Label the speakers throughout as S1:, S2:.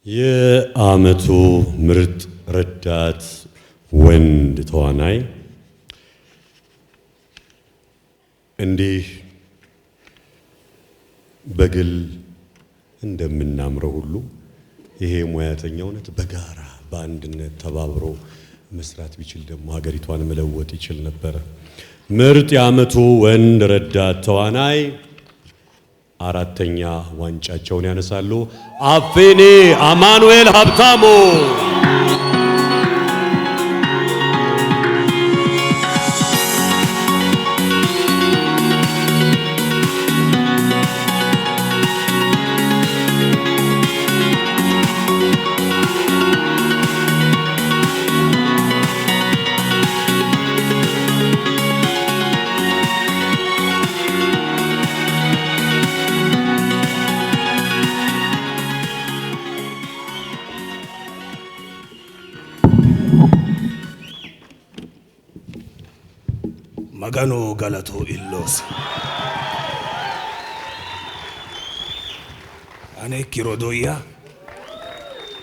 S1: የዓመቱ ምርጥ ረዳት ወንድ ተዋናይ እንዲህ በግል እንደምናምረው ሁሉ ይሄ ሙያተኛውነት በጋራ በአንድነት ተባብሮ መስራት ቢችል ደግሞ ሀገሪቷን መለወጥ ይችል ነበር። ምርጥ የዓመቱ ወንድ ረዳት ተዋናይ አራተኛ ዋንጫቸውን ያነሳሉ። አፌኔ አማኑኤል ሀብታሙ
S2: Magano Galato Illos Ane Kirodoya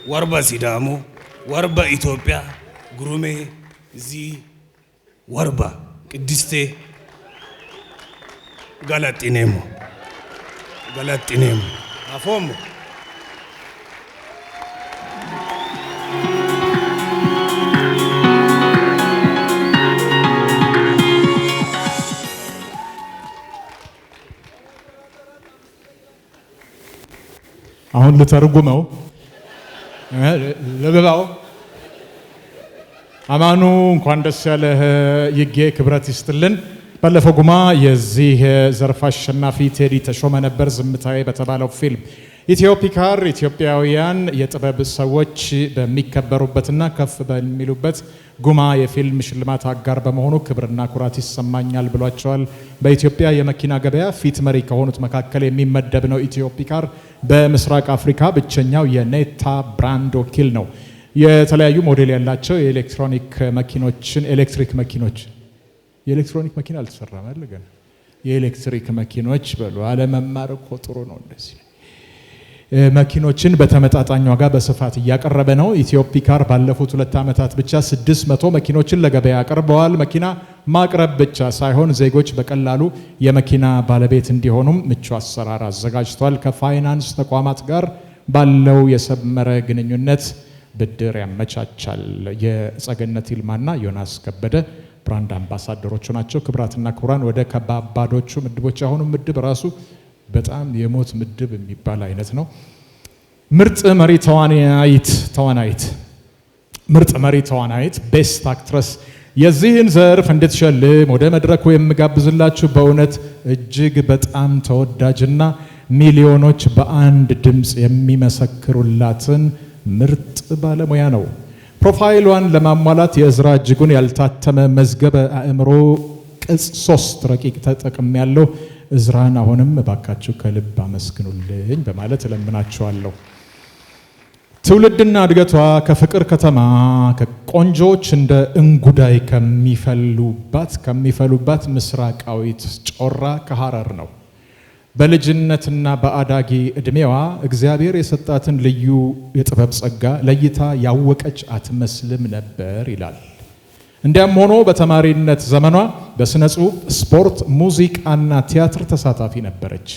S2: Warba Sidamo Warba Ethiopia Gurume Zi Warba Kidiste Galatinemo Afomo
S3: አሁን ልተርጉመው ለበላው አማኑ እንኳን ደስ ያለህ ይጌ ክብረት ይስጥልን። ባለፈው ጉማ የዚህ ዘርፍ አሸናፊ ቴዲ ተሾመ ነበር። ዝምታዬ በተባለው ፊልም ኢትዮፒካር ኢትዮጵያውያን የጥበብ ሰዎች በሚከበሩበትና ከፍ በሚሉበት ጉማ የፊልም ሽልማት አጋር በመሆኑ ክብርና ኩራት ይሰማኛል ብሏቸዋል። በኢትዮጵያ የመኪና ገበያ ፊት መሪ ከሆኑት መካከል የሚመደብ ነው ኢትዮፒካር። በምስራቅ አፍሪካ ብቸኛው የኔታ ብራንድ ወኪል ነው። የተለያዩ ሞዴል ያላቸው የኤሌክትሪክ መኪና አልተሰራም አይደል? ገና የኤሌክትሪክ መኪኖች በሉ አለመማር እኮ ጥሩ ነው። እንደዚህ መኪኖችን በተመጣጣኝ ዋጋ በስፋት እያቀረበ ነው። ኢትዮፒካር ባለፉት 2 ዓመታት ብቻ 600 መኪኖችን ለገበያ አቅርበዋል። መኪና ማቅረብ ብቻ ሳይሆን ዜጎች በቀላሉ የመኪና ባለቤት እንዲሆኑም ምቹ አሰራር አዘጋጅቷል። ከፋይናንስ ተቋማት ጋር ባለው የሰመረ ግንኙነት ብድር ያመቻቻል። የጸገነት ይልማና ዮናስ ከበደ ብራንድ አምባሳደሮቹ ናቸው። ክብራትና ክቡራን ወደ ከባባዶቹ ምድቦች አሁን ምድብ ራሱ በጣም የሞት ምድብ የሚባል አይነት ነው። ምርጥ መሪ ተዋናይት ቤስት አክትረስ የዚህን ዘርፍ እንድትሸልም ወደ መድረኩ የምጋብዝላችሁ በእውነት እጅግ በጣም ተወዳጅና ሚሊዮኖች በአንድ ድምፅ የሚመሰክሩላትን ምርጥ ባለሙያ ነው። ፕሮፋይሏን ለማሟላት የእዝራ እጅጉን ያልታተመ መዝገበ አእምሮ ቅጽ 3 ረቂቅ ተጠቅም ያለው እዝራን አሁንም ባካችሁ ከልብ አመስግኑልኝ በማለት እለምናችኋለሁ። ትውልድና እድገቷ ከፍቅር ከተማ ከቆንጆች እንደ እንጉዳይ ከሚፈሉባት ምስራቃዊት ጮራ ከሐረር ነው። በልጅነትና በአዳጊ እድሜዋ እግዚአብሔር የሰጣትን ልዩ የጥበብ ጸጋ ለይታ ያወቀች አትመስልም ነበር ይላል። እንዲያም ሆኖ በተማሪነት ዘመኗ በስነ ጽሑፍ፣ ስፖርት፣ ሙዚቃና ቲያትር ተሳታፊ ነበረች።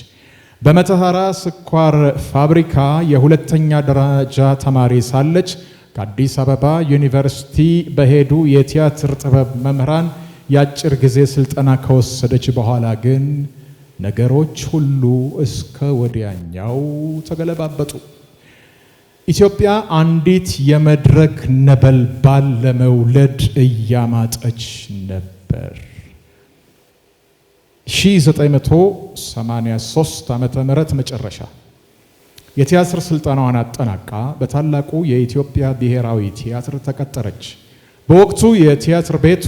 S3: በመተሐራ ስኳር ፋብሪካ የሁለተኛ ደረጃ ተማሪ ሳለች ከአዲስ አበባ ዩኒቨርሲቲ በሄዱ የቲያትር ጥበብ መምህራን የአጭር ጊዜ ስልጠና ከወሰደች በኋላ ግን ነገሮች ሁሉ እስከ ወዲያኛው ተገለባበጡ። ኢትዮጵያ አንዲት የመድረክ ነበልባል ለመውለድ እያማጠች ነበር። 1983 ዓመተ ምህረት መጨረሻ የቲያትር ስልጠናዋን አጠናቃ በታላቁ የኢትዮጵያ ብሔራዊ ቲያትር ተቀጠረች። በወቅቱ የቲያትር ቤቱ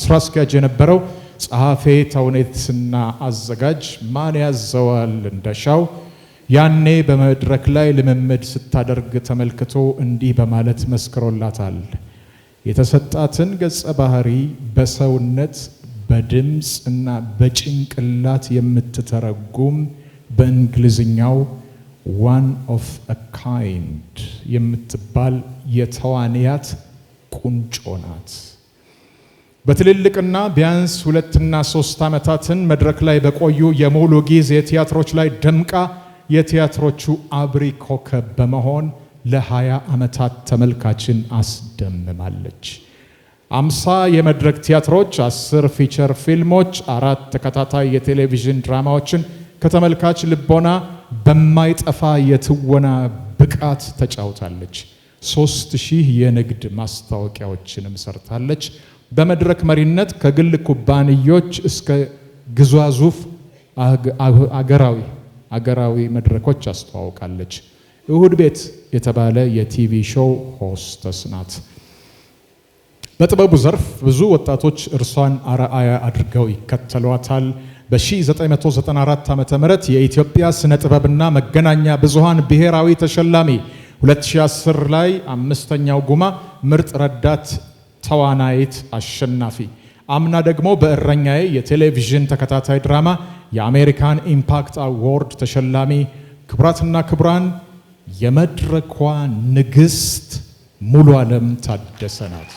S3: ስራ አስኪያጅ የነበረው ጸሐፌ ተውኔትና አዘጋጅ ማን ያዘዋል እንደሻው ያኔ በመድረክ ላይ ልምምድ ስታደርግ ተመልክቶ እንዲህ በማለት መስክሮላታል። የተሰጣትን ገጸ ባህሪ በሰውነት በድምጽ እና በጭንቅላት የምትተረጉም በእንግሊዝኛው one of a kind የምትባል የተዋንያት ቁንጮ ናት። በትልልቅና ቢያንስ 2 እና 3 ዓመታትን መድረክ ላይ በቆዩ የሙሉ ጊዜ ቲያትሮች ላይ ደምቃ የቲያትሮቹ አብሪ ኮከብ በመሆን ለ20 ዓመታት ተመልካችን አስደምማለች። 50 የመድረክ ቲያትሮች፣ 10 ፊቸር ፊልሞች፣ 4 ተከታታይ የቴሌቪዥን ድራማዎችን ከተመልካች ልቦና በማይጠፋ የትወና ብቃት ተጫውታለች። 3000 የንግድ ማስታወቂያዎችንም ሰርታለች። በመድረክ መሪነት ከግል ኩባንያዎች እስከ ግዙፍ አገራዊ መድረኮች አስተዋውቃለች። እሁድ ቤት የተባለ የቲቪ ሾው ሆስተስ ናት። በጥበቡ ዘርፍ ብዙ ወጣቶች እርሷን አርአያ አድርገው ይከተሏታል። በ1994 ዓመተ ምህረት የኢትዮጵያ ስነ ጥበብና መገናኛ ብዙሃን ብሔራዊ ተሸላሚ፣ 2010 ላይ 5ኛው ጉማ ምርጥ ረዳት ተዋናይት አሸናፊ፣ አምና ደግሞ በእረኛዬ የቴሌቪዥን ተከታታይ ድራማ የአሜሪካን ኢምፓክት አዋርድ ተሸላሚ። ክቡራትና ክቡራን የመድረኳ ንግስት ሙሉ ዓለም ታደሰ ናት።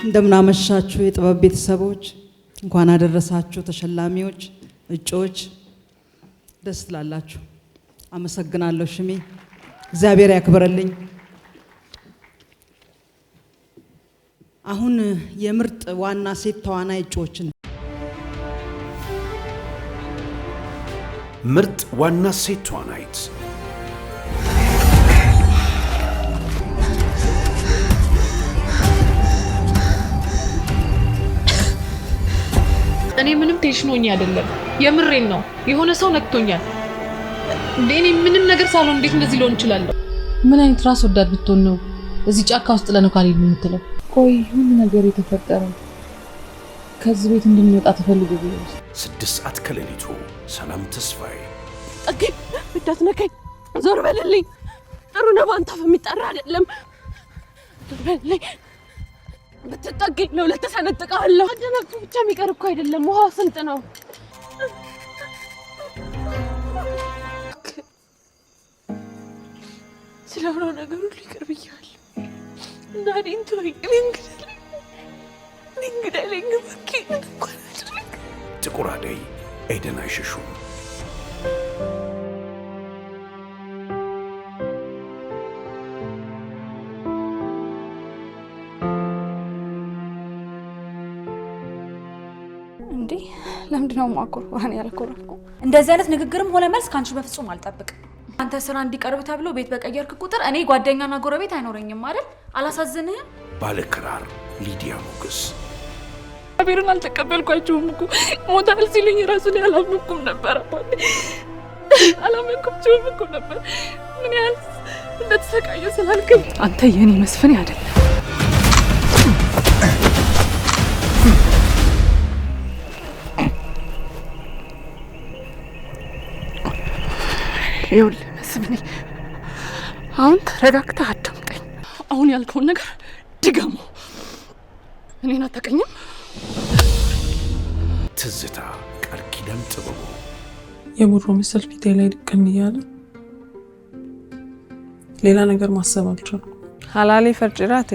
S4: እንደምናመሻችሁ የጥበብ ቤተሰቦች፣ እንኳን አደረሳችሁ። ተሸላሚዎች፣ እጮች ደስ ትላላችሁ። አመሰግናለሁ። ሽሜ እግዚአብሔር ያክብረልኝ። አሁን የምርጥ ዋና ሴት ተዋናይ እጮችን
S5: ምርጥ ዋና ሴት ተዋናይት
S6: እኔ ምንም ቴንሽኖኝ አይደለም፣ የምሬን ነው። የሆነ ሰው ነክቶኛል። እኔ ምንም ነገር ሳልሆን እንዴት እንደዚህ ሊሆን ይችላል?
S7: ምን አይነት ራስ ወዳድ ብትሆን ነው እዚህ ጫካ ውስጥ ለነው ካልሄድ የምትለው? ቆይ ሁሉ ነገር የተፈጠረው ከዚህ ቤት እንድንወጣ ተፈልጎ ቢሆን
S5: 6 ሰዓት ከሌሊቱ ሰላም ተስፋዬ
S8: ጠግኝ እንዳትነካኝ፣ ዞር በልልኝ። ጥሩ ነው አንተ የሚጠራ አይደለም። ዞር በልልኝ። ብትጠግኝ ለሁለት ተሰነጥቀሃለሁ። አደነቅኩ ብቻ የሚቀር እኮ አይደለም፣ ውሃው ስንት ነው። ስለሆነው ነገር ሁሉ ይቅር ብያለሁ እና እኔን ተወኝ። እንግደለኝ እባክህ። እንኳን አድርግ።
S5: ጥቁር አደይ ኤደን አይሸሹም።
S9: እንዴ ለምንድነው ማቆርቆራን ያልኮረፍኩ? እንደዚህ አይነት ንግግርም ሆነ መልስ ካንቺ በፍጹም አልጠብቅም። አንተ ስራ እንዲቀርብ ተብሎ ቤት በቀየርክ ቁጥር እኔ ጓደኛና ጎረቤት አይኖረኝም አይደል? አላሳዝንህም?
S5: ባለክራር ሊዲያ ሞገስ
S8: አቤርን አልተቀበልኳቸውም እኮ ሞታል ሲሉኝ ራሱን ያላመንኩም ነበር። አላመንኩም እኮ ነበር። ምን ያህል እንደተሰቃየ ስላልከኝ አንተ የኔ መስፍን አይደለም። ይኸውልህ መስፍኔ፣ አሁን ተረጋግተህ አዳምጠኝ። አሁን ያልከውን ነገር ድገመው። እኔን አታውቅኝም?
S5: ትዝታ ቃል ኪዳን ጥበቡ
S10: የቡሮ ምስል ፊቴ ላይ ድቅን እያለ ሌላ ነገር ማሰብ አልቻልኩም።
S11: ሀላሊ ፈርጭራቴ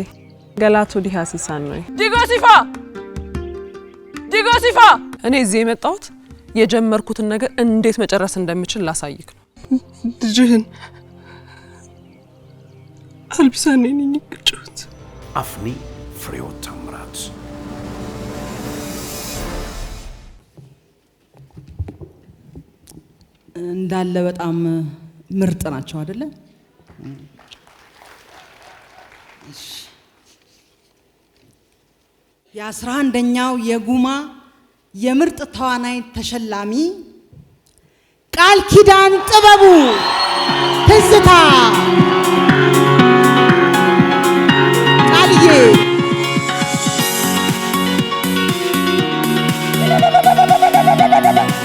S11: ገላቱ ዲሃሲሳን ነው
S10: ዲጎሲፋ እኔ እዚህ የመጣሁት የጀመርኩትን ነገር እንዴት መጨረስ እንደምችል ላሳይክ ነው።
S11: ልጅህን አልብሳኔ ነኝ ቅጭት
S5: አፍኒ ፍሬው ታምራት
S4: እንዳለ በጣም ምርጥ ናቸው አይደለ? የ11ኛው የጉማ የምርጥ ተዋናይ ተሸላሚ
S12: ቃል ኪዳን ጥበቡ ትዝታ ቃልዬ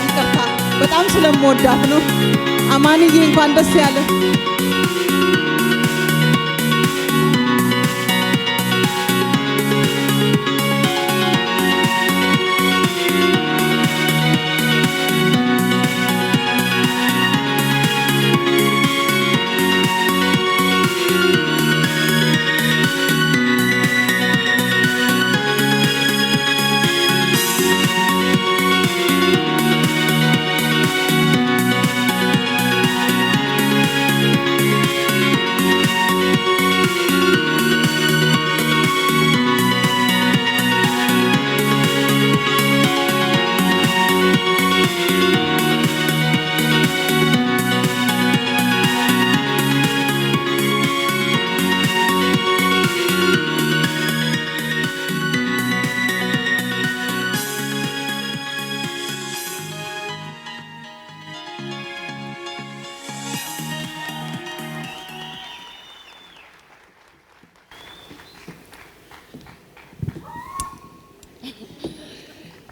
S12: ይቅርታ በጣም ስለምወዳት ነው። አማንዬ እንኳን ደስ ያለ።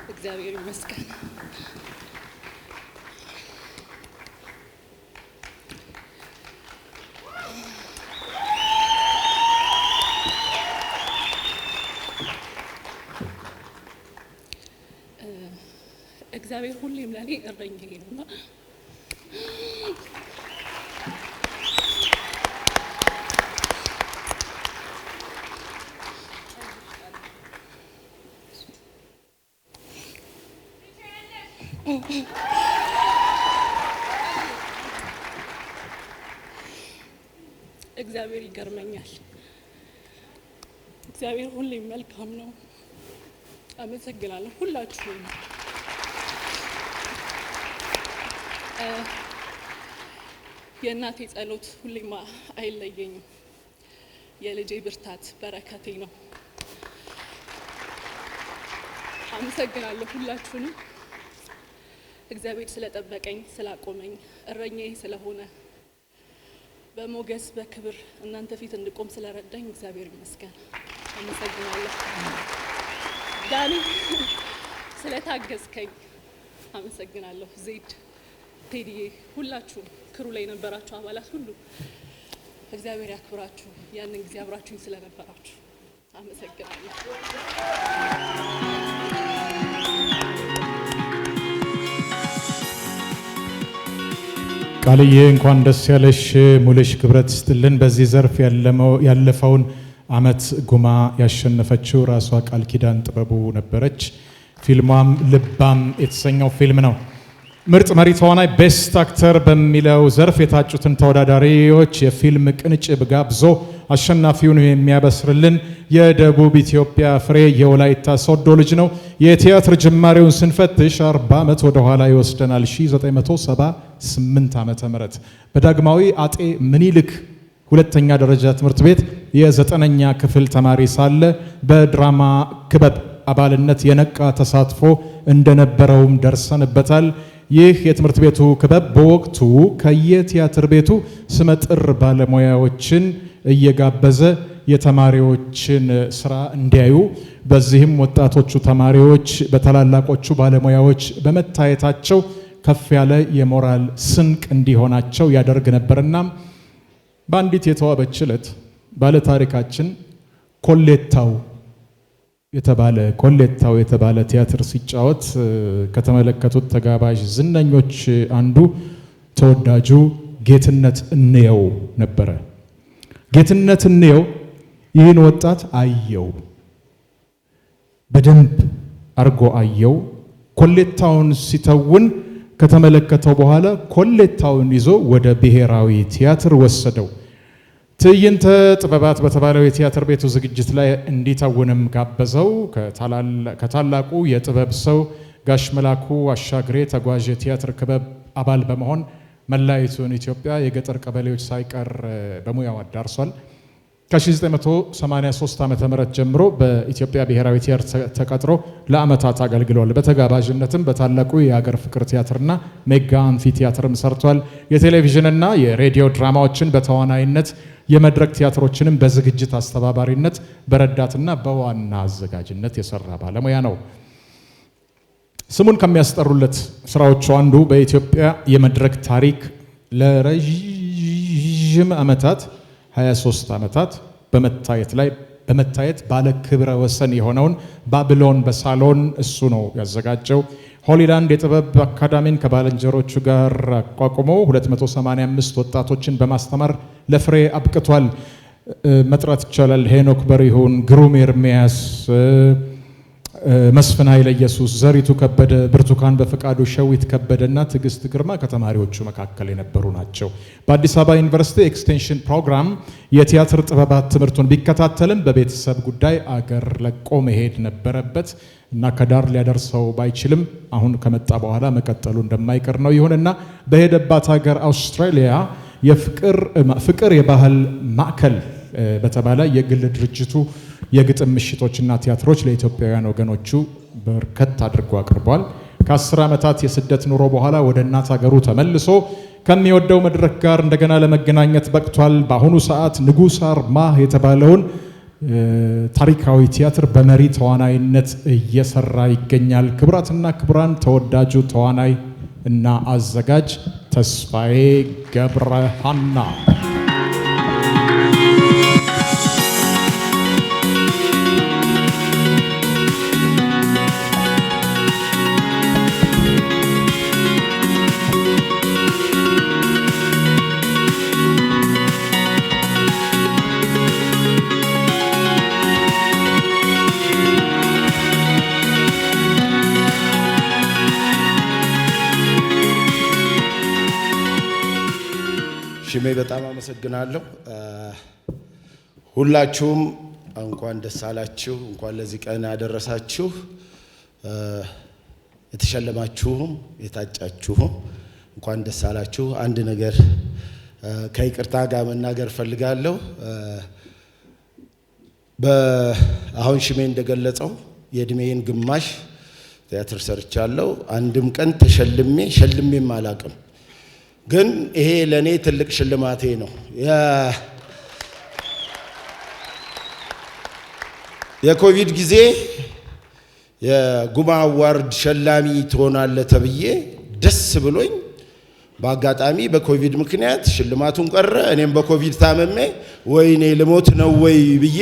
S8: እግዚአብሔር ይመስገን። እግዚአብሔር ሁሌም ለኔ እረኛዬ ነውና እግዚአብሔር ይገርመኛል። እግዚአብሔር ሁሌም መልካም ነው። አመሰግናለሁ ሁላችሁም። የእናቴ ጸሎት ሁሌም አይለየኝም። የልጄ ብርታት በረከቴ ነው። አመሰግናለሁ ሁላችሁንም። እግዚአብሔር ስለጠበቀኝ ስላቆመኝ እረኛዬ ስለሆነ በሞገስ በክብር እናንተ ፊት እንድቆም ስለረዳኝ እግዚአብሔር ይመስገን። አመሰግናለሁ። ዳኒ ስለታገዝከኝ አመሰግናለሁ። ዜድ፣ ቴዲዬ፣ ሁላችሁም ክሩ ላይ የነበራችሁ አባላት ሁሉ እግዚአብሔር ያክብራችሁ። ያንን ጊዜ አብራችሁኝ ስለነበራችሁ አመሰግናለሁ።
S3: ቃልዬ እንኳን ደስ ያለሽ። ሙሉሽ ክብረት ስትልን በዚህ ዘርፍ ያለፈውን አመት ጉማ ያሸነፈችው ራሷ ቃል ኪዳን ጥበቡ ነበረች። ፊልሟም ልባም የተሰኘው ፊልም ነው። ምርጥ መሪ ተዋናይ ቤስት አክተር በሚለው ዘርፍ የታጩትን ተወዳዳሪዎች የፊልም ቅንጭብ ጋብዞ አሸናፊውን የሚያበስርልን የደቡብ ኢትዮጵያ ፍሬ የወላይታ ሶዶ ልጅ ነው። የቲያትር ጅማሬውን ስንፈትሽ 40 ዓመት ወደ ኋላ ይወስደናል። 1978 ዓመተ ምህረት በዳግማዊ አጤ ምኒልክ ሁለተኛ ደረጃ ትምህርት ቤት የ9ኛ ክፍል ተማሪ ሳለ በድራማ ክበብ አባልነት የነቃ ተሳትፎ እንደነበረውም ደርሰንበታል። ይህ የትምህርት ቤቱ ክበብ በወቅቱ ከየቲያትር ቤቱ ስመጥር ባለሙያዎችን እየጋበዘ የተማሪዎችን ስራ እንዲያዩ፣ በዚህም ወጣቶቹ ተማሪዎች በታላላቆቹ ባለሙያዎች በመታየታቸው ከፍ ያለ የሞራል ስንቅ እንዲሆናቸው ያደርግ ነበርና በአንዲት የተዋበች ዕለት ባለታሪካችን ኮሌታው የተባለ ቲያትር ሲጫወት ከተመለከቱት ተጋባዥ ዝነኞች አንዱ ተወዳጁ ጌትነት እንየው ነበረ። ጌትነት እንየው ይህን ወጣት አየው፣ በደንብ አርጎ አየው። ኮሌታውን ሲተውን ከተመለከተው በኋላ ኮሌታውን ይዞ ወደ ብሔራዊ ቲያትር ወሰደው። ትዕይንተ ጥበባት በተባለው የቲያትር ቤቱ ዝግጅት ላይ እንዲተውንም ጋበዘው። ከታላቁ የጥበብ ሰው ጋሽ መላኩ አሻግሬ ተጓዥ የቲያትር ክበብ አባል በመሆን መላይቱን ኢትዮጵያ የገጠር ቀበሌዎች ሳይቀር በሙያው አዳርሷል። ከ1983 ዓ.ም ጀምሮ በኢትዮጵያ ብሔራዊ ቲያትር ተቀጥሮ ለዓመታት አገልግሏል። በተጋባዥነትም በታላቁ የሀገር ፍቅር ቲያትርና ሜጋ አምፊ ቲያትርም ሰርቷል። የቴሌቪዥንና የሬዲዮ ድራማዎችን በተዋናይነት የመድረክ ቲያትሮችንም በዝግጅት አስተባባሪነት በረዳትና በዋና አዘጋጅነት የሰራ ባለሙያ ነው። ስሙን ከሚያስጠሩለት ስራዎቹ አንዱ በኢትዮጵያ የመድረክ ታሪክ ለረጅም ዓመታት 23 ዓመታት በመታየት ባለ ክብረ ወሰን የሆነውን ባቢሎን በሳሎን እሱ ነው ያዘጋጀው። ሆሊላንድ የጥበብ አካዳሚን ከባልንጀሮቹ ጋር አቋቁሞ 285 ወጣቶችን በማስተማር ለፍሬ አብቅቷል። መጥራት ይቻላል። ሄኖክ በሪሁን፣ ግሩም ኤርሚያስ፣ መስፍን ኃይለ ኢየሱስ፣ ዘሪቱ ከበደ፣ ብርቱካን በፍቃዱ፣ ሸዊት ከበደና ትዕግስት ግርማ ከተማሪዎቹ መካከል የነበሩ ናቸው። በአዲስ አበባ ዩኒቨርሲቲ ኤክስቴንሽን ፕሮግራም የቲያትር ጥበባት ትምህርቱን ቢከታተልም በቤተሰብ ጉዳይ አገር ለቆ መሄድ ነበረበት እና ከዳር ሊያደርሰው ባይችልም አሁን ከመጣ በኋላ መቀጠሉ እንደማይቀር ነው። ይሁንና በሄደባት ሀገር አውስትራሊያ ፍቅር የባህል ማዕከል በተባለ የግል ድርጅቱ የግጥም ምሽቶችና ቲያትሮች ለኢትዮጵያውያን ወገኖቹ በርከት አድርጎ አቅርቧል። ከ10 ዓመታት የስደት ኑሮ በኋላ ወደ እናት ሀገሩ ተመልሶ ከሚወደው መድረክ ጋር እንደገና ለመገናኘት በቅቷል። በአሁኑ ሰዓት ንጉሥ አርማህ የተባለውን ታሪካዊ ቲያትር በመሪ ተዋናይነት እየሰራ ይገኛል። ክቡራትና ክቡራን፣ ተወዳጁ ተዋናይ እና አዘጋጅ ተስፋዬ ገብረሃና
S13: ሽሜ በጣም አመሰግናለሁ። ሁላችሁም እንኳን ደስ አላችሁ፣ እንኳን ለዚህ ቀን ያደረሳችሁ። የተሸለማችሁም የታጫችሁም እንኳን ደስ አላችሁ። አንድ ነገር ከይቅርታ ጋር መናገር ፈልጋለሁ። አሁን ሽሜ እንደገለጸው የእድሜን ግማሽ ቲያትር ሰርቻለሁ። አንድም ቀን ሸልሜም አላቅም። ግን ይሄ ለኔ ትልቅ ሽልማቴ ነው። የኮቪድ ጊዜ የጉማ አዋርድ ሸላሚ ትሆናለህ ተብዬ ደስ ብሎኝ በአጋጣሚ በኮቪድ ምክንያት ሽልማቱን ቀረ። እኔም በኮቪድ ታመሜ ወይኔ ልሞት ነው ወይ ብዬ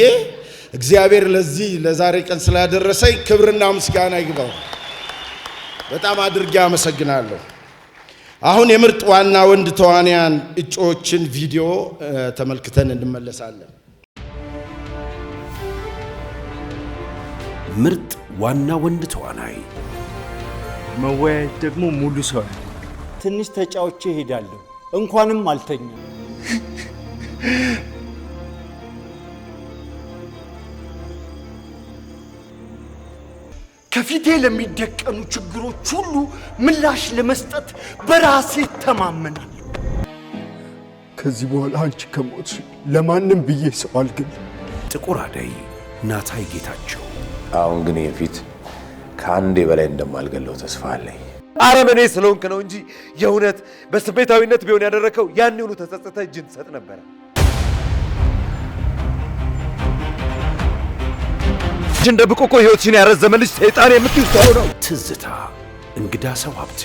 S13: እግዚአብሔር ለዚህ ለዛሬ ቀን ስላደረሰኝ ክብርና ምስጋና ይግባው። በጣም አድርጌ አመሰግናለሁ። አሁን የምርጥ ዋና ወንድ ተዋናያን እጩዎችን ቪዲዮ ተመልክተን እንመለሳለን።
S5: ምርጥ ዋና ወንድ ተዋናይ
S14: መወያየት ደግሞ ሙሉ ሰው ትንሽ ተጫውቼ እሄዳለሁ። እንኳንም አልተኛ። ከፊቴ ለሚደቀኑ ችግሮች ሁሉ ምላሽ ለመስጠት በራሴ ተማመናለሁ። ከዚህ በኋላ አንቺ ከሞትሽ ለማንም ብዬ ሰው አልገልም።
S5: ጥቁር አደይ ናታይ ጌታቸው።
S15: አሁን ግን የፊት ከአንዴ በላይ እንደማልገለው ተስፋ አለኝ።
S16: አረመኔ ስለሆንክ ነው እንጂ የእውነት በስሜታዊነት ቢሆን ያደረከው ያን ሁሉ ተጸጽተህ እጅን ትሰጥ ነበረ። እንደ ብቆቆ ህይወትሽን ያረዘመልሽ ሰይጣን የምትይው ነው።
S5: ትዝታ እንግዳ ሰው ሀብቴ።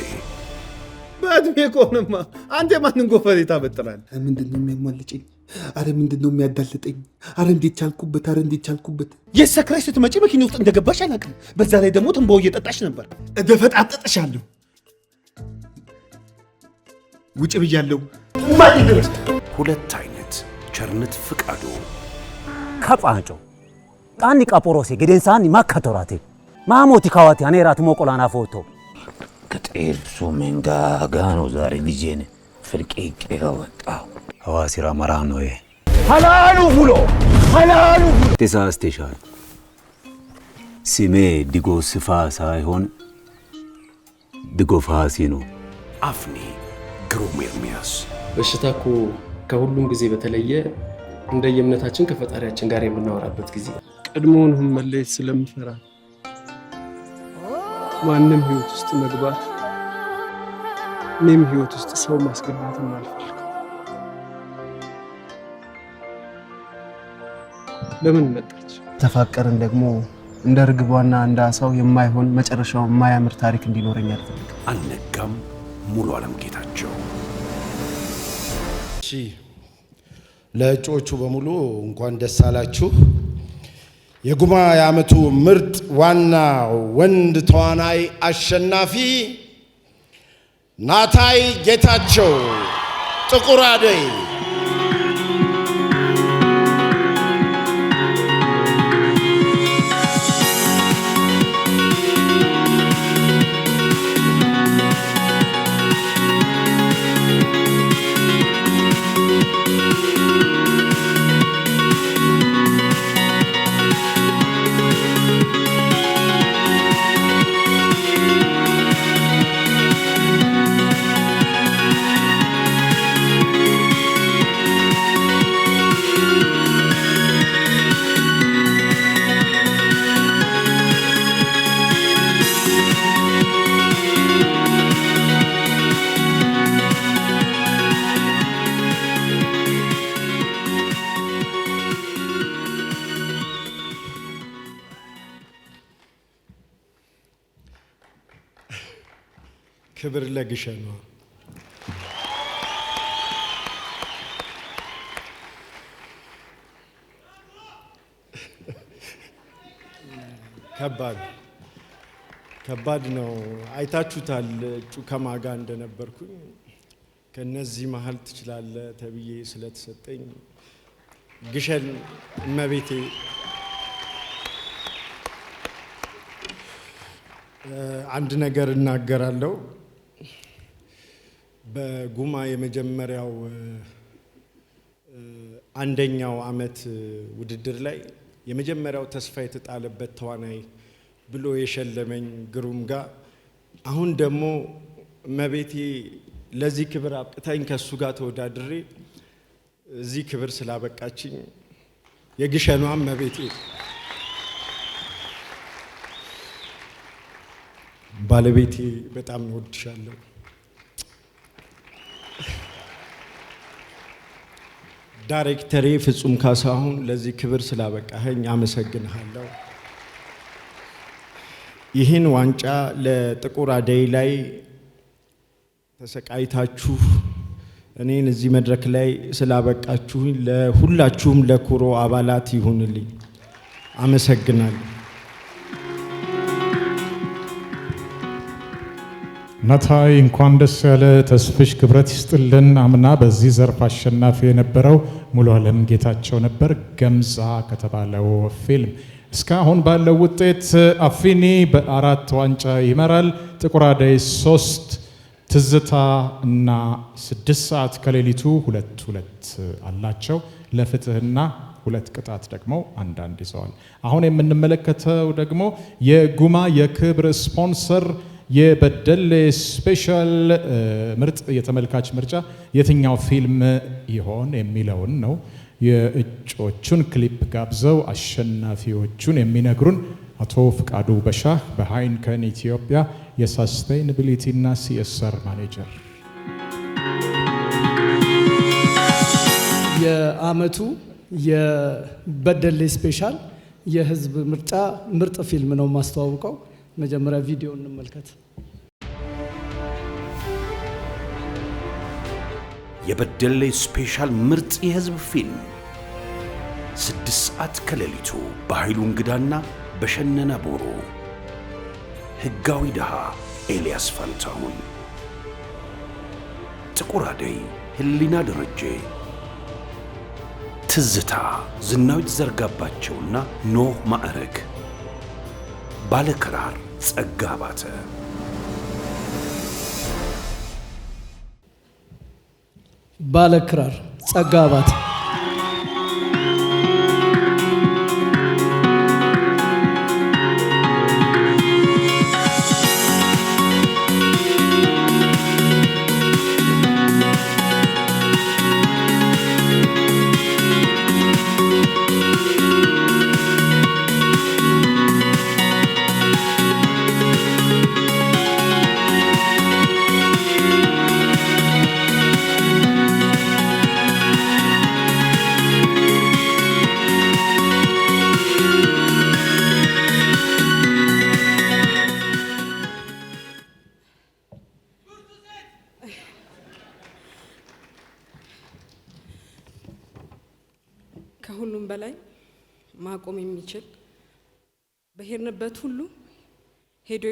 S17: በእድሜ ከሆነማ አንተ ማንን ጎፈሬ ታበጥራለህ? ምንድነው የሚያሟልጭኝ? አረ ምንድነው የሚያዳልጠኝ? አረ እንዴት ቻልኩበት? የሰክረሽ ስትመጪ መኪና ውስጥ እንደገባሽ አላውቅም። በዛ ላይ ደግሞ ትንባው እየጠጣሽ ነበር። እደፈጣጠጥሻለሁ። ውጭ ብያለሁ።
S5: ሁለት አይነት ቸርነት ፍቃዱ
S18: ከጳንጮ ጣኒ ቃጶሮሴ ገደንሳኒ ማከቶራቴ ማሞቲ ካዋቲ አኔራት ሞቆላና ፎቶ
S19: ከጤርሱ መንጋጋ ነው ዛሬ ልጄን ፍልቅቄ ወጣው። ሐዋሲራ መራኖዬ
S18: ሐላሉ ብሎ
S19: ተሳስተሻል። ስሜ ዲጎ ስፋ ሳይሆን ዲጎ ፋሲ ነው።
S5: አፍኒ ግሩም ኤርሚያስ።
S20: በሽታ እኮ ከሁሉም ጊዜ በተለየ እንደየእምነታችን ከፈጣሪያችን ጋር የምናወራበት ጊዜ
S17: ቀድሞውንም መለየት ስለምፈራ ማንም ህይወት ውስጥ መግባት እኔም ህይወት ውስጥ ሰው ማስገባትም አልፈልግም። ለምን መጣች?
S20: ተፋቀርን ደግሞ እንደ ርግቧና እንደ አሳው የማይሆን መጨረሻው የማያምር ታሪክ እንዲኖረኝ አልፈልግም።
S5: አልነጋም። ሙሉ ዓለም ጌታቸው።
S13: እሺ ለእጩዎቹ በሙሉ እንኳን ደስ አላችሁ። የጉማ የዓመቱ ምርጥ ዋና ወንድ ተዋናይ አሸናፊ ናታይ ጌታቸው ጥቁር አደይ። ክብር ለግሸኗ። ከባድ ነው። አይታችሁታል እጩ ከማጋ እንደነበርኩኝ። ከነዚህ መሀል ትችላለ ተብዬ ስለተሰጠኝ ግሸን እመቤቴ አንድ ነገር እናገራለሁ። በጉማ የመጀመሪያው አንደኛው አመት ውድድር ላይ የመጀመሪያው ተስፋ የተጣለበት ተዋናይ ብሎ የሸለመኝ ግሩም ጋር አሁን ደግሞ እመቤቴ ለዚህ ክብር አብቅታኝ ከሱ ጋር ተወዳድሬ እዚህ ክብር ስላበቃችኝ የግሸኗ እመቤቴ ባለቤቴ በጣም እወድሻለሁ። ዳይሬክተሬ ፍጹም ካሳሁን ለዚህ ክብር ስላበቃኸኝ አመሰግንሃለሁ። ይህን ዋንጫ ለጥቁር አደይ ላይ ተሰቃይታችሁ እኔን እዚህ መድረክ ላይ ስላበቃችሁኝ ለሁላችሁም ለኩሮ አባላት ይሁንልኝ። አመሰግናለሁ።
S3: ናታይ እንኳን ደስ ያለ። ተስፍሽ ክብረት ይስጥልን። አምና በዚህ ዘርፍ አሸናፊ የነበረው ሙሉ ዓለም ጌታቸው ነበር። ገምዛ ከተባለው ፊልም እስካሁን ባለው ውጤት አፊኒ በ4 ዋንጫ ይመራል። ጥቁር አደይ 3፣ ትዝታ እና 6 ሰዓት ከሌሊቱ 2 አላቸው። ለፍትህና 2 ቅጣት ደግሞ አንዳንድ ይዘዋል። አሁን የምንመለከተው ደግሞ የጉማ የክብር ስፖንሰር የበደሌ ስፔሻል ምርጥ የተመልካች ምርጫ የትኛው ፊልም ይሆን የሚለውን ነው። የእጩዎቹን ክሊፕ ጋብዘው አሸናፊዎቹን የሚነግሩን አቶ ፍቃዱ በሻህ በሃይንከን ኢትዮጵያ የሳስቴይናቢሊቲ እና ሲኤስአር ማኔጀር።
S21: የአመቱ የበደሌ ስፔሻል የህዝብ ምርጫ ምርጥ ፊልም ነው ማስተዋወቀው። መጀመሪያ ቪዲዮ እንመልከት።
S5: የበደሌ ስፔሻል ምርጥ የህዝብ ፊልም 6 ሰዓት ከሌሊቱ በኃይሉ እንግዳና በሸነነ ቦሮ። ህጋዊ ድሃ ኤልያስ ፋንታሁን፣ ጥቁር አደይ ህሊና ደረጀ፣ ትዝታ ዝናዊት ዘርጋባቸውና ኖህ ማዕረግ፣ ባለክራር ጸጋ ባተ።
S21: ባለክራር ጸጋ ባተ።
S1: ከሁሉም በላይ ማቆም የሚችል በሄድንበት ሁሉ ሄዶ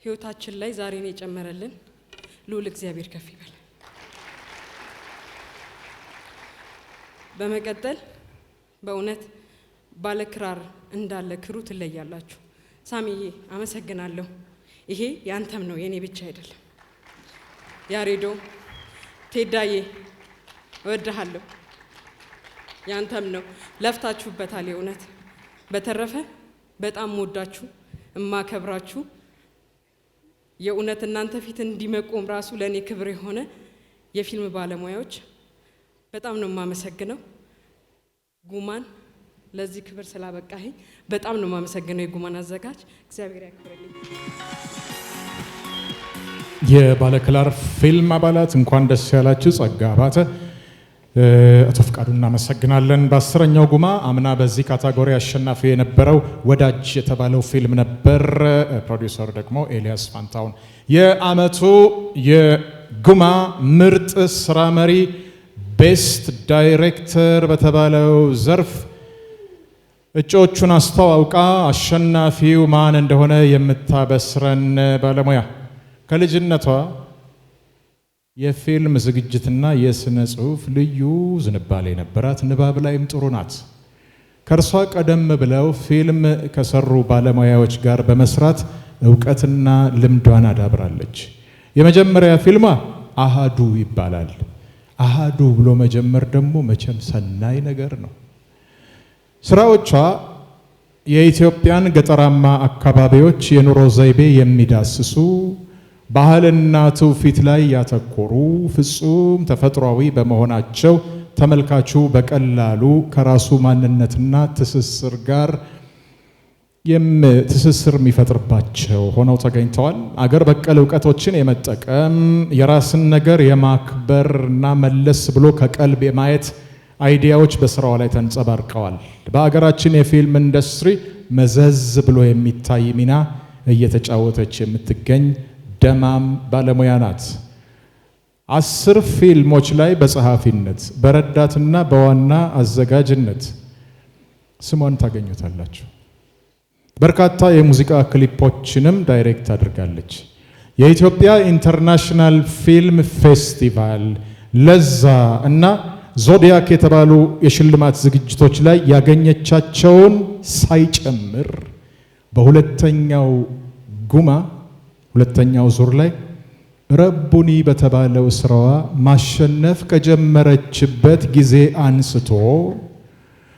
S1: ህይወታችን ላይ ዛሬን የጨመረልን ልዑል እግዚአብሔር ከፍ ይበል። በመቀጠል በእውነት ባለክራር እንዳለ ክሩ ትለያላችሁ። ሳሚዬ አመሰግናለሁ። ይሄ ያንተም ነው የኔ ብቻ አይደለም። ያሬዶ ቴዳዬ እወድሃለሁ። ያንተም ነው ለፍታችሁበታል የእውነት። በተረፈ በጣም ወዳችሁ እማከብራችሁ የእውነት እናንተ ፊት እንዲመቆም ራሱ ለኔ ክብር የሆነ የፊልም ባለሙያዎች በጣም ነው የማመሰግነው። ጉማን ለዚህ ክብር ስላበቃኸኝ በጣም ነው የማመሰግነው። የጉማን አዘጋጅ እግዚአብሔር ያክብርልኝ።
S3: የባለክራር ፊልም አባላት እንኳን ደስ ያላችሁ። ጸጋ አባተ፣ አቶ ፍቃዱ እናመሰግናለን። በ10ኛው ጉማ አምና በዚህ ካታጎሪ አሸናፊ የነበረው ወዳጅ የተባለው ፊልም ነበር። ፕሮዲውሰሩ ደግሞ ኤልያስ ፋንታውን። የአመቱ የጉማ ምርጥ ስራ መሪ ቤስት ዳይሬክተር በተባለው ዘርፍ እጩዎቹን አስተዋውቃ አሸናፊው ማን እንደሆነ የምታበስረን ባለሙያ ከልጅነቷ የፊልም ዝግጅትና የስነ ጽሁፍ ልዩ ዝንባሌ ነበራት። ንባብ ላይም ጥሩ ናት። ከእርሷ ቀደም ብለው ፊልም ከሰሩ ባለሙያዎች ጋር በመስራት እውቀትና ልምዷን አዳብራለች። የመጀመሪያ ፊልሟ አሃዱ ይባላል። አሃዱ ብሎ መጀመር ደግሞ መቼም ሰናይ ነገር ነው። ስራዎቿ የኢትዮጵያን ገጠራማ አካባቢዎች የኑሮ ዘይቤ የሚዳስሱ ባህልና ትውፊት ላይ ያተኮሩ ፍጹም ተፈጥሯዊ በመሆናቸው ተመልካቹ በቀላሉ ከራሱ ማንነትና ትስስር ጋር ትስስር የሚፈጥርባቸው ሆነው ተገኝተዋል። አገር በቀል እውቀቶችን የመጠቀም የራስን ነገር የማክበርና መለስ ብሎ ከቀልብ የማየት አይዲያዎች በስራዋ ላይ ተንጸባርቀዋል። በአገራችን የፊልም ኢንዱስትሪ መዘዝ ብሎ የሚታይ ሚና እየተጫወተች የምትገኝ ደማም ባለሙያ ናት። 10 ፊልሞች ላይ በጸሐፊነት በረዳትና በዋና አዘጋጅነት ስሟን ታገኙታላችሁ። በርካታ የሙዚቃ ክሊፖችንም ዳይሬክት አድርጋለች። የኢትዮጵያ ኢንተርናሽናል ፊልም ፌስቲቫል፣ ለዛ እና ዞዲያክ የተባሉ የሽልማት ዝግጅቶች ላይ ያገኘቻቸውን ሳይጨምር በሁለተኛው ጉማ ሁለተኛው ዙር ላይ ረቡኒ በተባለው ስራዋ ማሸነፍ ከጀመረችበት ጊዜ አንስቶ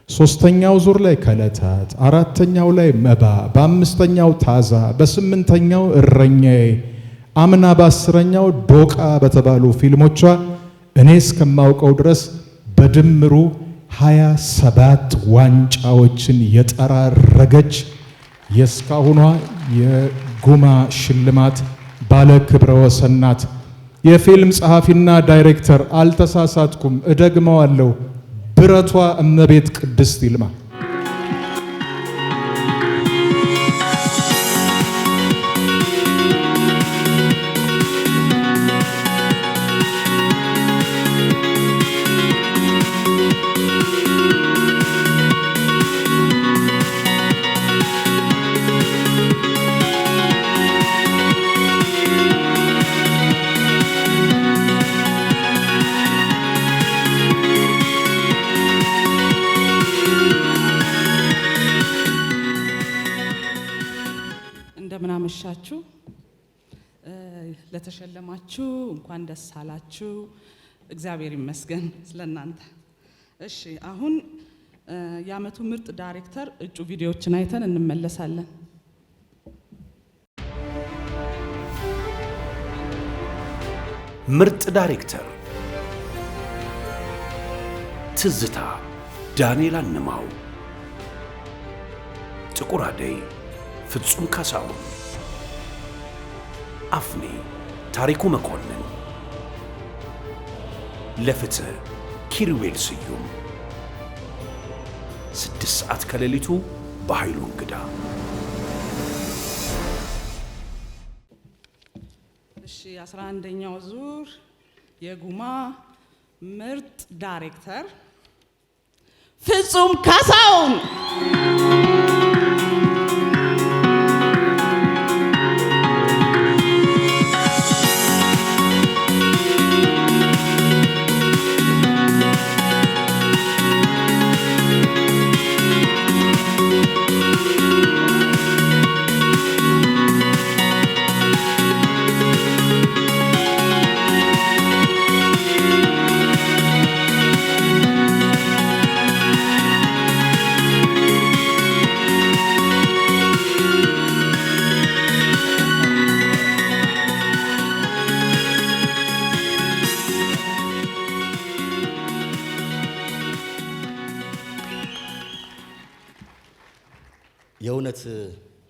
S3: ሶስተኛው ዙር ላይ ከለታት፣ አራተኛው ላይ መባ፣ በአምስተኛው ታዛ፣ በስምንተኛው እረኛዬ፣ አምና በ10ኛው ዶቃ በተባሉ ፊልሞቿ እኔ እስከማውቀው ድረስ በድምሩ 27 ዋንጫዎችን የጠራረገች የእስካሁኗ የጉማ ሽልማት ባለ ክብረ ወሰን ናት። የፊልም ጸሐፊና ዳይሬክተር አልተሳሳትኩም፣ እደግመዋለሁ፣ ብረቷ እመቤት ቅድስት ይልማ።
S21: እንደምናመሻችሁ ለተሸለማችሁ እንኳን ደስ አላችሁ። እግዚአብሔር ይመስገን ስለናንተ። እሺ አሁን የዓመቱ ምርጥ ዳይሬክተር እጩ ቪዲዮዎችን አይተን እንመለሳለን።
S5: ምርጥ ዳይሬክተር ትዝታ ዳንኤል አንማው፣ ጥቁር አደይ ፍጹም ካሳሁን፣ አፍኔ ታሪኩ መኮንን፣ ለፍትህ ኪሩቤል ስዩም፣ 6 ሰዓት ከሌሊቱ በኃይሉ እንግዳ።
S21: እሺ 11ኛው ዙር የጉማ ምርጥ ዳይሬክተር ፍጹም ካሳሁን
S2: የእውነት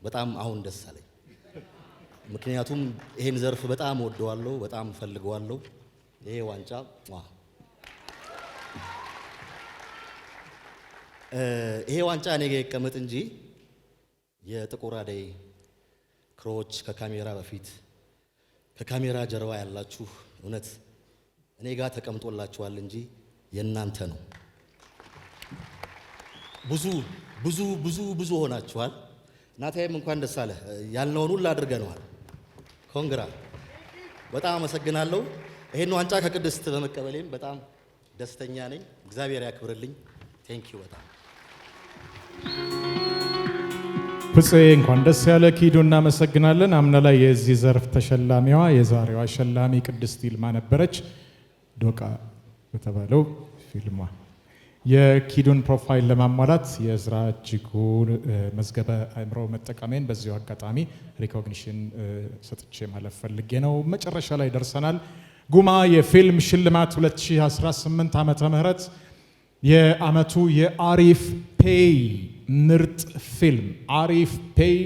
S2: በጣም አሁን ደስ አለኝ። ምክንያቱም ይሄን ዘርፍ በጣም ወደዋለሁ፣ በጣም ፈልገዋለሁ። ይሄ ዋንጫ ይሄ ዋንጫ እኔ ጋር ይቀመጥ እንጂ የጥቁር አደይ ክሮች ከካሜራ በፊት ከካሜራ ጀርባ ያላችሁ እውነት እኔ ጋር ተቀምጦላችኋል እንጂ የእናንተ ነው። ብዙ ሆናችኋል። ናታይም እንኳን ደስ አለ። ያልነውን ሁሉ አድርገነዋል። ኮንግራ በጣም አመሰግናለሁ። ይሄን ዋንጫ ከቅድስት በመቀበሌም በጣም ደስተኛ ነኝ። እግዚአብሔር ያክብርልኝ። ቴንኪዩ በጣም
S3: ፍፄ እንኳን ደስ ያለ። ኪዱ እናመሰግናለን። አምና ላይ የዚህ ዘርፍ ተሸላሚዋ የዛሬዋ አሸላሚ ቅድስት ይልማ ነበረች። ዶቃ በተባለው ፊልሟ የኪዱን ፕሮፋይል ለማሟላት የእዝራ እጅጉን መዝገበ አእምሮ መጠቀሜን በዚሁ አጋጣሚ ሪኮግኒሽን ሰጥቼ ማለፍ ፈልጌ ነው። መጨረሻ ላይ ደርሰናል። ጉማ የፊልም ሽልማት 2018 ዓመተ ምህረት የአመቱ የአሪፍ ፔይ ምርጥ ፊልም አሪፍ ፔይ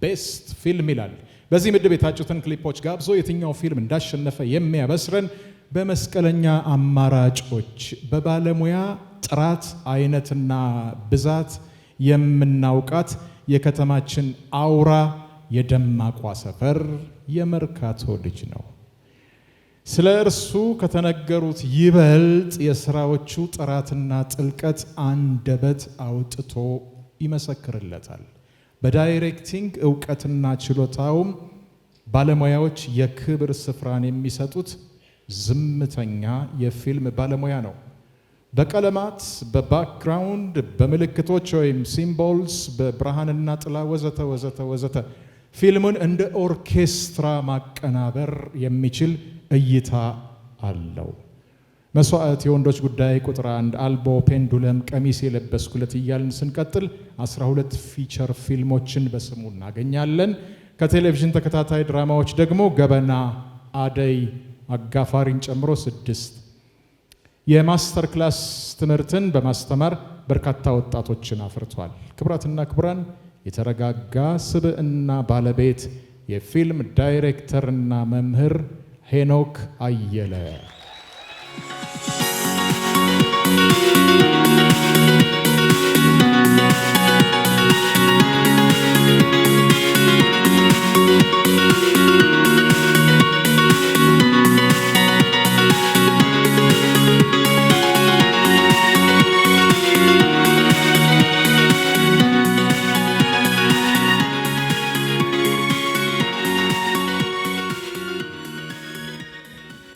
S3: ቤስት ፊልም ይላል። በዚህ ምድብ የታጩትን ክሊፖች ጋብዞ የትኛው ፊልም እንዳሸነፈ የሚያበስረን በመስቀለኛ አማራጮች በባለሙያ ጥራት አይነትና ብዛት የምናውቃት የከተማችን አውራ የደማቋ ሰፈር የመርካቶ ልጅ ነው። ስለ እርሱ ከተነገሩት ይበልጥ የስራዎቹ ጥራትና ጥልቀት አንደበት አውጥቶ ይመሰክርለታል። በዳይሬክቲንግ እውቀትና ችሎታውም ባለሙያዎች የክብር ስፍራን የሚሰጡት ዝምተኛ የፊልም ባለሙያ ነው። በቀለማት፣ በባክግራውንድ፣ በምልክቶች ወይም ሲምቦልስ፣ በብርሃንና ጥላ ወዘተ ወዘተ ወዘተ ፊልሙን እንደ ኦርኬስትራ ማቀናበር የሚችል እይታ አለው። መስዋዕት፣ የወንዶች ጉዳይ፣ ቁጥር 1፣ አልቦ፣ ፔንዱለም፣ ቀሚስ የለበስኩለት እያልን ስንቀጥል 12 ፊቸር ፊልሞችን በስሙ እናገኛለን። ከቴሌቪዥን ተከታታይ ድራማዎች ደግሞ ገበና፣ አደይ፣ አጋፋሪን ጨምሮ 6 የማስተር ክላስ ትምህርትን በማስተማር በርካታ ወጣቶችን አፍርቷል። ክቡራትና ክቡራን፣ የተረጋጋ ስብዕና ባለቤት የፊልም ዳይሬክተርና መምህር ሄኖክ አየለ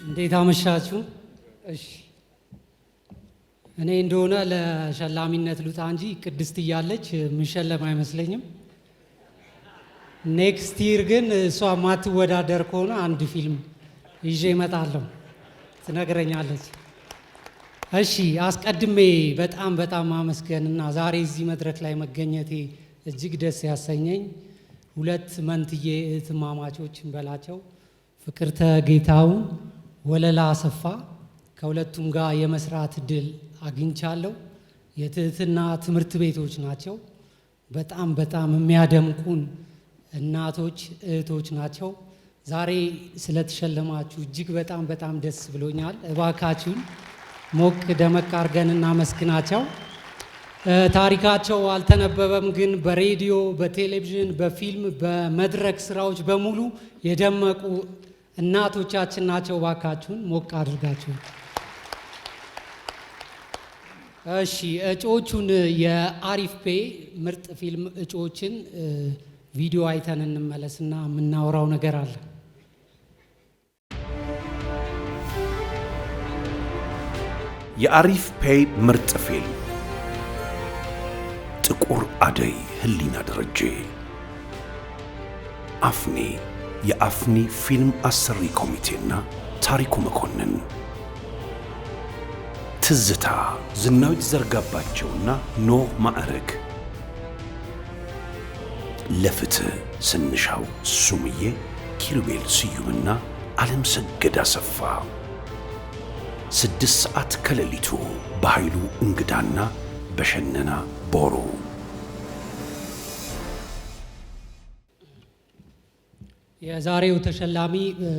S22: እንዴት አመሻችሁ? እሺ እኔ እንደሆነ ለሸላሚነት ልውጣ እንጂ ቅድስት እያለች ምሸለም አይመስለኝም። ኔክስት ይር ግን እሷ ማትወዳደር ከሆነ አንድ ፊልም ይዤ እመጣለሁ፣ ትነግረኛለች። እሺ አስቀድሜ በጣም ማመስገንና ዛሬ እዚህ መድረክ ላይ መገኘቴ እጅግ ደስ ያሰኘኝ 2 መንትዬ እህትማማቾች እንበላቸው ፍቅርተ ጌታውን ወለላ አሰፋ ከሁለቱም ጋር የመስራት እድል አግኝቻለሁ። የትህትና ትምህርት ቤቶች ናቸው። በጣም የሚያደምቁን እናቶች እህቶች ናቸው። ዛሬ ስለተሸለማችሁ እጅግ በጣም ደስ ብሎኛል። እባካችሁን ሞቅ ደመቅ አድርገን እናመስግናቸው። ታሪካቸው አልተነበበም፣ ግን በሬዲዮ፣ በቴሌቪዥን፣ በፊልም፣ በመድረክ ስራዎች በሙሉ የደመቁ እናቶቻችን ናቸው። ባካችሁን ሞቅ አድርጋችሁ እሺ እጩዎቹን የአሪፍ ፔ ምርጥ ፊልም እጩዎችን ቪዲዮ አይተን እንመለስና የምናወራው ነገር አለ።
S5: የአሪፍ ፔይ ምርጥ ፊልም ጥቁር አደይ ህሊና ደረጀ። አፍኒ የአፍኒ ፊልም አሰሪ ኮሚቴና ታሪኩ መኮንን። ትዝታ ዝናዊት ዘርጋባቸውና ኖህ ማዕረግ። ለፍትህ ስንሻው ሱምዬ፣ ኪሩቤል ስዩምና ዓለም ሰገድ አሰፋ። 6 ሰዓት ከሌሊቱ በኃይሉ እንግዳና በሸነና ቦሩ።
S22: የዛሬው ተሸላሚ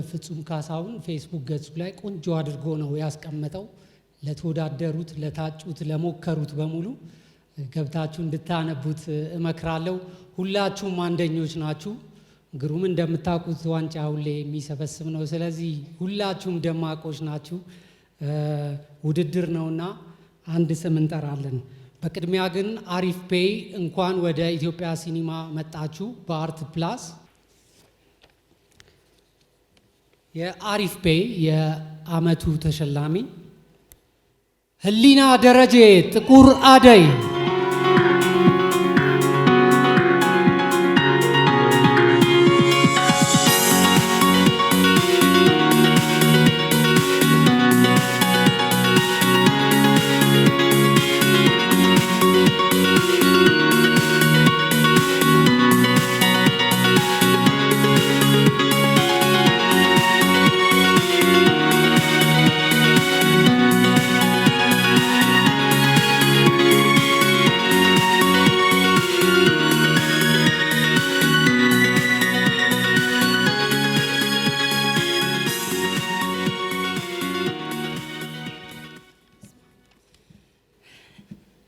S22: ፍጹም ካሳሁን ፌስቡክ ገጹ ላይ ቆንጆ አድርጎ ነው ያስቀመጠው። ለተወዳደሩት፣ ለታጩት፣ ለሞከሩት በሙሉ ገብታችሁ እንድታነቡት እመክራለሁ። ሁላችሁም አንደኞች ናችሁ። ግሩም እንደምታውቁት ዋንጫ ሁሌ የሚሰበስብ ነው። ስለዚህ ሁላችሁም ደማቆች ናችሁ። ውድድር ነውና አንድ ስም እንጠራለን። በቅድሚያ ግን አሪፍ ፔይ እንኳን ወደ ኢትዮጵያ ሲኒማ መጣችሁ። በአርት ፕላስ የአሪፍ ፔይ የአመቱ ተሸላሚ ህሊና ደረጀ ጥቁር አደይ።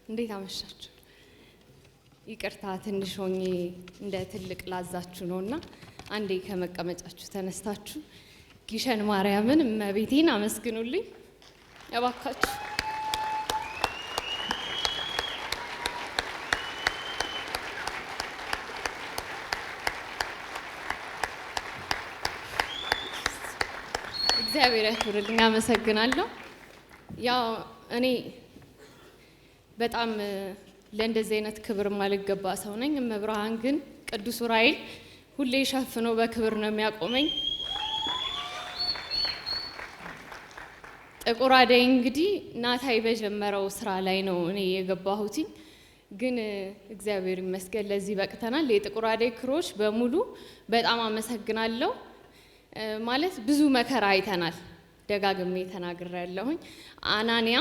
S6: እንዴት አመሻችሁ? ይቅርታ ትንሽ ሆኜ እንደ ትልቅ ላዛችሁ ነውና አንዴ ከመቀመጫችሁ ተነስታችሁ ጊሸን ማርያምን እመቤቴን አመስግኑልኝ እባካችሁ። እግዚአብሔር ያክብርልኝ፣ አመሰግናለሁ። ያው እኔ በጣም ለእንደዚህ አይነት ክብር ማልገባ ሰው ነኝ። እመብርሃን ግን ቅዱስ ዑራኤል ሁሌ ሸፍኖ በክብር ነው የሚያቆመኝ። ጥቁር አደይ እንግዲህ ናታይ በጀመረው ስራ ላይ ነው እኔ የገባሁት፣ ግን እግዚአብሔር ይመስገን ለዚህ በቅተናል። የጥቁር አደይ ክሮች በሙሉ በጣም አመሰግናለሁ። ማለት ብዙ መከራ አይተናል፣ ደጋግሜ ተናግሬያለሁኝ። አናንያ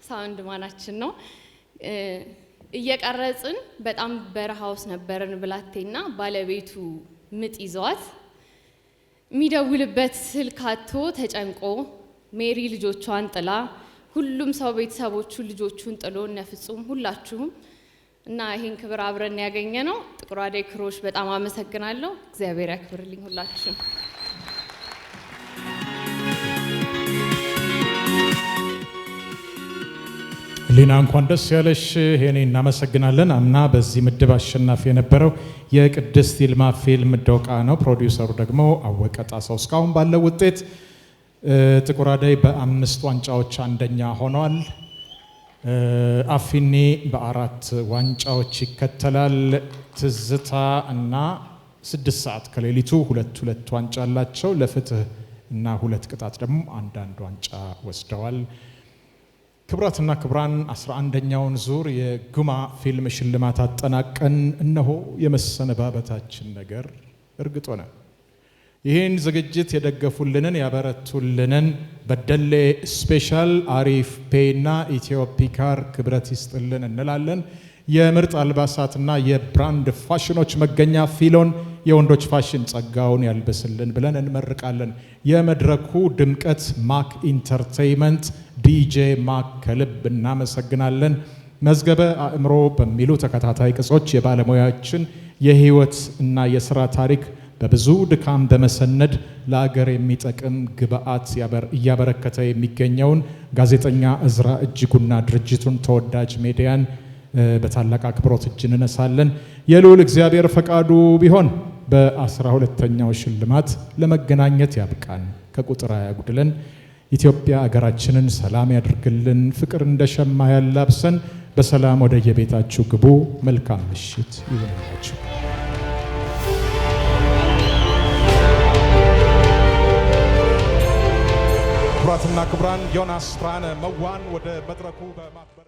S6: ሳውንድ ማናችን ነው እየቀረጽን በጣም በረሃ ውስጥ ነበርን። ብላቴና ባለቤቱ ምጥ ይዘዋት የሚደውልበት ስልክ አጥቶ ተጨንቆ ሜሪ ልጆቿን ጥላ፣ ሁሉም ሰው ቤተሰቦቹ ልጆቹን ጥሎ እነ ፍጹም ሁላችሁም እና ይሄን ክብር አብረን ያገኘ ነው። ጥቁር አደይ ክሮች በጣም አመሰግናለሁ። እግዚአብሔር ያክብርልኝ ሁላችሁም።
S3: ሊና እንኳን ደስ ያለሽ። ሄኔ እናመሰግናለን። አምና በዚህ ምድብ አሸናፊ የነበረው የቅድስት ይልማ ፊልም ዶቃ ነው። ፕሮዲውሰሩ ደግሞ አወቀ ጣሰው። እስካሁን ባለው ውጤት ጥቁር አደይ በ5 ዋንጫዎች አንደኛ ሆኗል። አፊኒ በ4 ዋንጫዎች ይከተላል። ትዝታ እና 6 ሰዓት ከሌሊቱ 2 ዋንጫ አላቸው። ለፍትህ እና 2 ቅጣት ደግሞ አንዳንድ ዋንጫ ወስደዋል። ክቡራትና ክቡራን 11ኛውን ዙር የጉማ ፊልም ሽልማት አጠናቀን እነሆ የመሰነባበታችን ነገር እርግጥ ሆነ። ይህን ዝግጅት የደገፉልንን ያበረቱልንን በደሌ ስፔሻል፣ አሪፍ ፔይ እና ኢትዮፒካር ክብረት ይስጥልን እንላለን። የምርጥ አልባሳትና የብራንድ ፋሽኖች መገኛ ፊሎን የወንዶች ፋሽን ጸጋውን ያልበስልን ብለን እንመርቃለን። የመድረኩ ድምቀት ማክ ኢንተርቴይንመንት ዲጄ ማክ ከልብ እናመሰግናለን። መዝገበ አእምሮ በሚሉ ተከታታይ ቅጾች የባለሙያዎችን የህይወት እና የስራ ታሪክ በብዙ ድካም በመሰነድ ለአገር የሚጠቅም ግብአት እያበረከተ የሚገኘውን ጋዜጠኛ እዝራ እጅጉና ድርጅቱን ተወዳጅ ሚዲያን በታላቅ አክብሮት እጅ እንነሳለን። የልዑል እግዚአብሔር ፈቃዱ ቢሆን በ12ኛው ሽልማት ለመገናኘት ያብቃን፣ ከቁጥር አያጉድለን። ኢትዮጵያ አገራችንን ሰላም ያድርግልን፣ ፍቅር እንደሸማ ያላብሰን። በሰላም ወደ የቤታችሁ ግቡ። መልካም ምሽት ይሁንላችሁ። ክቡራትና ክቡራን ዮናስ ብርሃነ መዋን ወደ መድረኩ በማክበር